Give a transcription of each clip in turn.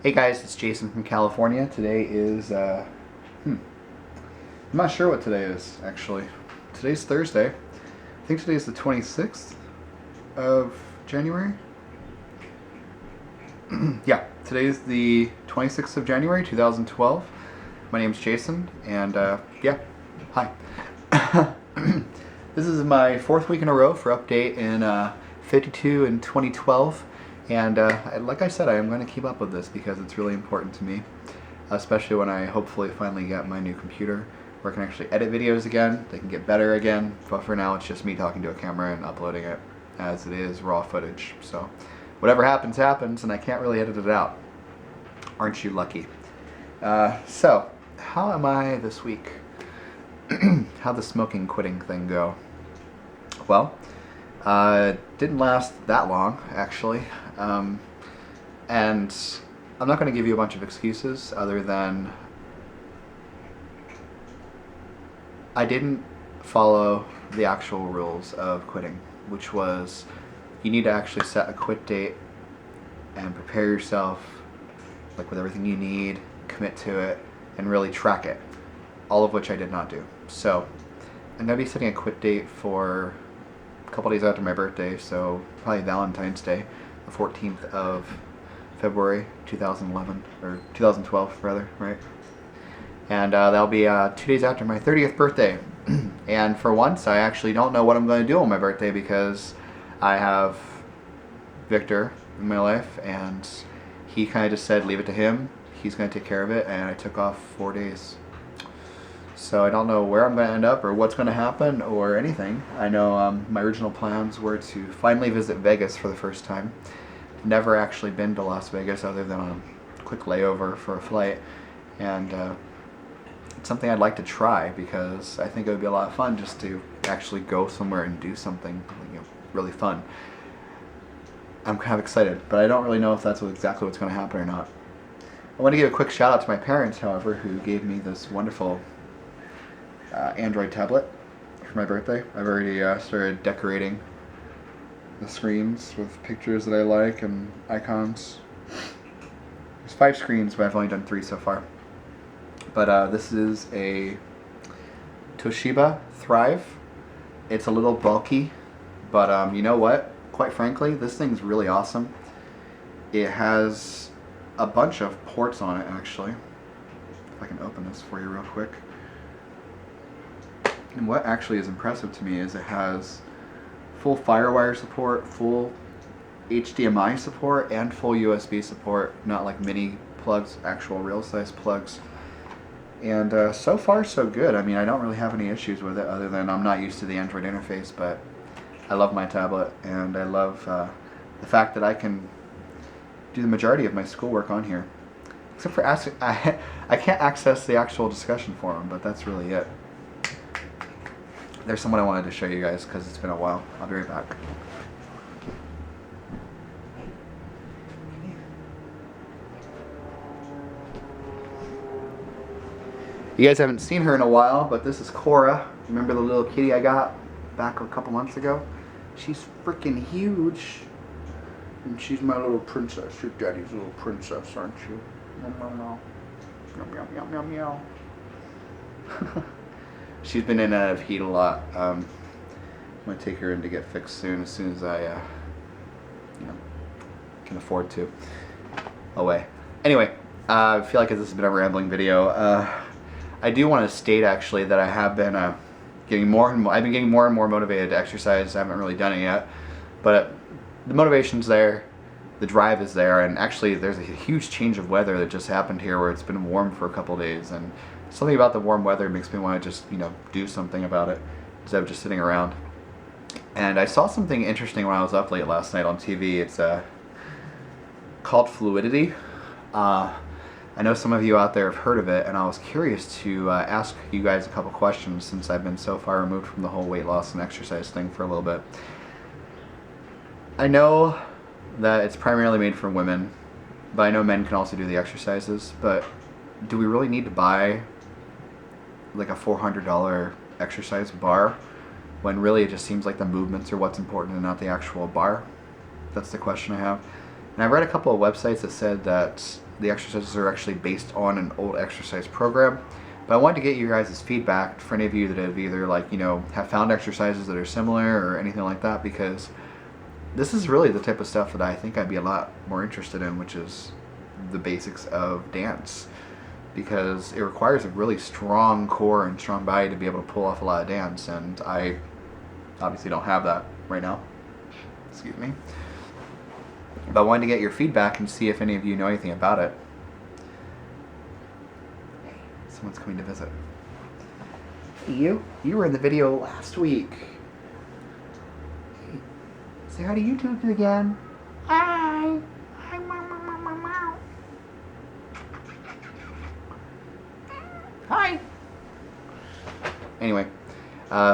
Hey guys, it's Jason from California. Today is, I'm not sure what today is, actually. Today's Thursday. I think today's the 26th of January. Yeah, today's the 26th of January, 2012. My name's Jason, and yeah, hi. This is my fourth week in a row for update in 52 in 2012. And like I said, I am going to keep up with this because it's really important to me, especially when I hopefully finally get my new computer where I can actually edit videos again. They can get better again, but for now it's just me talking to a camera and uploading it as it is, raw footage. So whatever happens, happens, and I can't really edit it out. Aren't you lucky? So, how am I this week? How'd the smoking quitting thing go? Well, didn't last that long, actually. And I'm not going to give you a bunch of excuses other than I didn't follow the actual rules of quitting, which was you need to actually set a quit date and prepare yourself like with everything you need, commit to it, and really track it, all of which I did not do. So I'm going to be setting a quit date for a couple days after my birthday, so probably Valentine's Day, the 14th of February 2011, or 2012 rather, right? And that'll be 2 days after my 30th birthday. And for once, I actually don't know what I'm going to do on my birthday because I have Victor in my life, and he kind of just said leave it to him. He's going to take care of it, and I took off 4 days. So I don't know where I'm going to end up or what's going to happen or anything. I know my original plans were to finally visit Vegas for the first time. Never actually been to Las Vegas other than on a quick layover for a flight. And it's something I'd like to try because I think it would be a lot of fun just to actually go somewhere and do something really fun. I'm kind of excited, but I don't really know if that's exactly what's going to happen or not. I want to give a quick shout out to my parents, however, who gave me this wonderful Android tablet for my birthday. I've already started decorating the screens with pictures that I like and icons. There's 5 screens, but I've only done 3 so far. But this is a Toshiba Thrive. It's a little bulky, but you know what? Quite frankly, this thing's really awesome. It has a bunch of ports on it, actually. If I can open this for you real quick. And what actually is impressive to me is it has full FireWire support, full HDMI support, and full USB support, not like mini plugs, actual real size plugs. And so far so good. I mean, I don't really have any issues with it other than I'm not used to the Android interface, but I love my tablet, and I love the fact that I can do the majority of my schoolwork on here. Except for I can't access the actual discussion forum, but that's really it. There's someone I wanted to show you guys because it's been a while. I'll be right back. You guys haven't seen her in a while, but this is Kora. Remember the little kitty I got back a couple months ago? She's freaking huge. And she's my little princess. Your daddy's little princess, aren't you? Meow, meow, meow. Meow, meow, meow, meow. She's been in and out of heat a lot. I'm going to take her in to get fixed soon as I can afford to. Away. Anyway, I feel like this has been a rambling video. I do want to state actually that I have been getting more and more. I've been getting more and more motivated to exercise. I haven't really done it yet, but the motivation's there, the drive is there, and actually there's a huge change of weather that just happened here where it's been warm for a couple days, and something about the warm weather makes me want to just do something about it instead of just sitting around. And I saw something interesting when I was up late last night on TV. It's called fluidity. I know some of you out there have heard of it, and I was curious to ask you guys a couple questions since I've been so far removed from the whole weight loss and exercise thing for a little bit. I know that it's primarily made for women, but I know men can also do the exercises. But do we really need to buy like a $400 exercise bar when really it just seems like the movements are what's important and not the actual bar? That's the question I have. And I read a couple of websites that said that the exercises are actually based on an old exercise program. But I wanted to get you guys' feedback for any of you that have either have found exercises that are similar or anything like that, because this is really the type of stuff that I think I'd be a lot more interested in, which is the basics of dance, because it requires a really strong core and strong body to be able to pull off a lot of dance, and I obviously don't have that right now. Excuse me. But I wanted to get your feedback and see if any of you know anything about it. Hey, someone's coming to visit. Hey, you were in the video last week. Hey, say hi to YouTube again. Hi. Hi, meow. Hi. Anyway,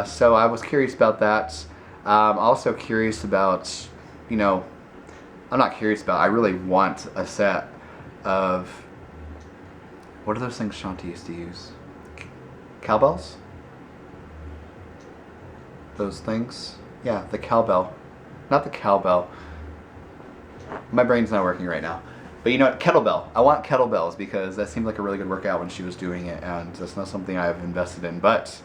so I was curious about that. Also curious about, I'm not curious about, I really want a set of, what are those things Shanti used to use? Cowbells? Those things? Yeah, the cowbell. Not the cowbell. My brain's not working right now. But kettlebell. I want kettlebells because that seemed like a really good workout when she was doing it, and that's not something I've invested in. But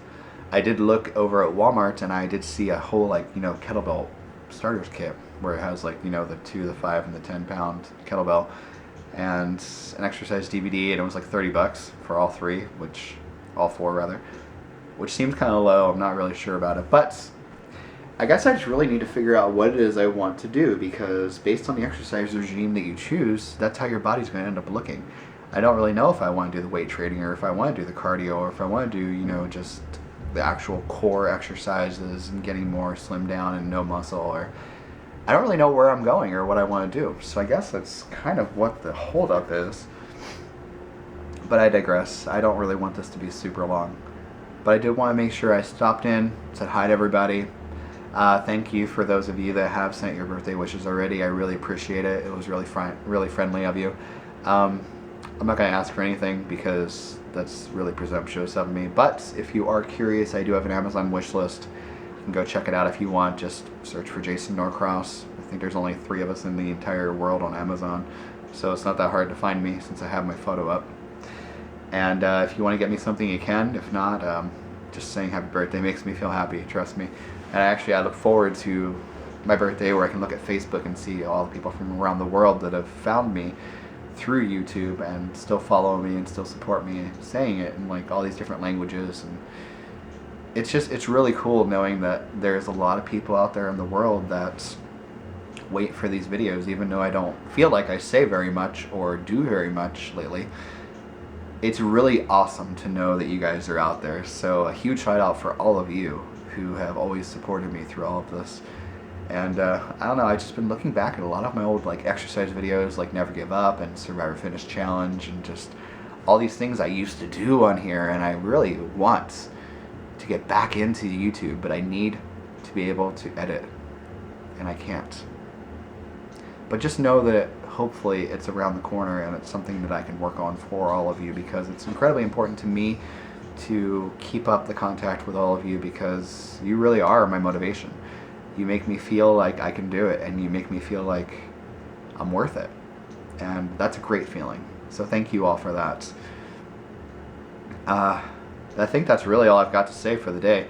I did look over at Walmart and I did see a whole kettlebell starters kit where it has the 2, the 5, and the 10-pound kettlebell and an exercise DVD, and it was like $30 for all four rather, which seems kind of low. I'm not really sure about it, but I guess I just really need to figure out what it is I want to do, because based on the exercise regime that you choose, that's how your body's going to end up looking. I don't really know if I want to do the weight training, or if I want to do the cardio, or if I want to do, just the actual core exercises and getting more slim down and no muscle, or I don't really know where I'm going or what I want to do. So I guess that's kind of what the holdup is. But I digress. I don't really want this to be super long. But I did want to make sure I stopped in, said hi to everybody. Thank you for those of you that have sent your birthday wishes already. I really appreciate it. It was really friendly of you. I'm not going to ask for anything because that's really presumptuous of me. But if you are curious, I do have an Amazon wish list. You can go check it out if you want. Just search for Jason Norcross. I think there's only 3 of us in the entire world on Amazon, so it's not that hard to find me since I have my photo up. And if you want to get me something, you can. If not, just saying happy birthday makes me feel happy, trust me. And actually, I look forward to my birthday where I can look at Facebook and see all the people from around the world that have found me through YouTube and still follow me and still support me saying it in all these different languages. And it's really cool knowing that there's a lot of people out there in the world that wait for these videos, even though I don't feel like I say very much or do very much lately. It's really awesome to know that you guys are out there. So a huge shout out for all of you who have always supported me through all of this. And I don't know, I've just been looking back at a lot of my old exercise videos, like Never Give Up and Survivor Fitness Challenge, and just all these things I used to do on here, and I really want to get back into YouTube, but I need to be able to edit, and I can't. But just know that hopefully it's around the corner and it's something that I can work on for all of you, because it's incredibly important to me to keep up the contact with all of you, because you really are my motivation. You make me feel like I can do it, and you make me feel like I'm worth it, and that's a great feeling. So thank you all for that. I think that's really all I've got to say for the day.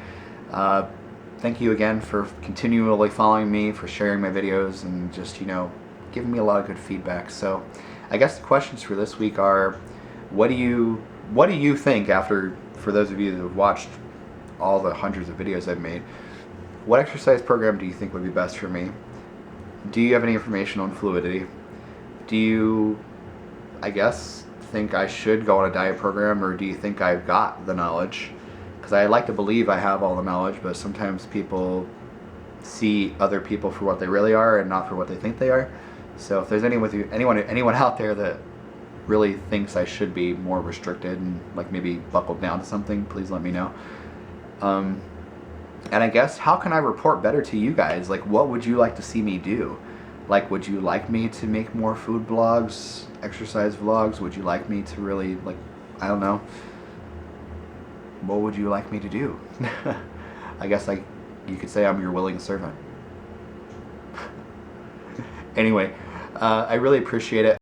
Thank you again for continually following me, for sharing my videos, and just giving me a lot of good feedback. So I guess the questions for this week are, what do you think, for those of you that have watched all the hundreds of videos I've made, what exercise program do you think would be best for me? Do you have any information on fluidity? Do you, think I should go on a diet program, or do you think I've got the knowledge? Because I like to believe I have all the knowledge, but sometimes people see other people for what they really are and not for what they think they are. So if there's anyone out there that really thinks I should be more restricted and maybe buckled down to something, please let me know. And I guess, how can I report better to you guys? What would you like to see me do? Would you like me to make more food blogs, exercise vlogs? Would you like me to really, I don't know. What would you like me to do? I guess you could say I'm your willing servant. Anyway, I really appreciate it.